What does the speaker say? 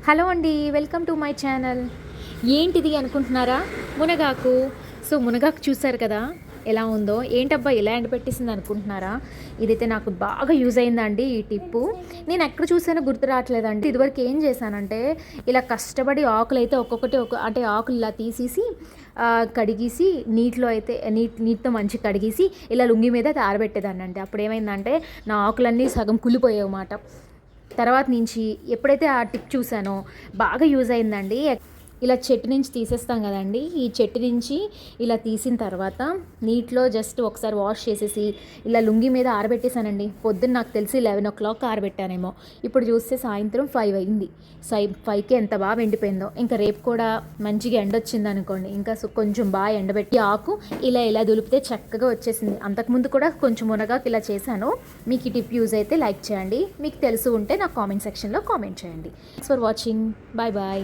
Hello అండి, welcome to my channel. ఏంటిది అనుకుంటున్నారా? మునగాకు. సో మునగాకు చూసారు కదా ఎలా ఉందో. ఏంటబ్బా ఎలా ఎండబెట్టేసింది అనుకుంటున్నారా? ఇదైతే నాకు బాగా యూజ్ అయిందండి ఈ టిప్పు. నేను ఎక్కడ చూసానో గుర్తు రావట్లేదండి. ఇదివరకు ఏం చేశానంటే ఇలా కష్టపడి ఆకులు అయితే ఒక్కొక్కటి అంటే ఆకులు ఇలా తీసేసి కడిగేసి నీటిలో అయితే నీటితో మంచిగా కడిగేసి ఇలా లుంగి మీద ఆరబెట్టేదాన్ని అండి. అప్పుడు ఏమైందంటే నా ఆకులన్నీ సగం కుళ్ళిపోయాయి అన్నమాట. తర్వాత నుంచి ఎప్పుడైతే ఆ టిప్ చూసానో బాగా యూజ్ అయిందండి. ఇలా చెట్టు నుంచి తీసేస్తాం కదండి, ఈ చెట్టు నుంచి ఇలా తీసిన తర్వాత నీటిలో జస్ట్ ఒకసారి వాష్ చేసేసి ఇలా లుంగి మీద ఆరబెట్టేశానండి. పొద్దున్న నాకు తెలిసి 11 o'clock ఆరబెట్టానేమో. ఇప్పుడు చూస్తే సాయంత్రం 5 అయింది. 5కి ఎంత బాగా ఎండిపోయిందో. ఇంకా రేపు కూడా మంచిగా ఎండొచ్చింది అనుకోండి, ఇంకా కొంచెం బాగా ఎండబెట్టి ఆకు ఇలా దులిపితే చక్కగా వచ్చేసింది. అంతకుముందు కూడా కొంచెం మునగాకు ఇలా చేశాను. మీకు ఈ టిప్ యూజ్ అయితే లైక్ చేయండి. మీకు తెలుసు ఉంటే నాకు కామెంట్ సెక్షన్లో కామెంట్ చేయండి. Thanks for watching. Bye bye.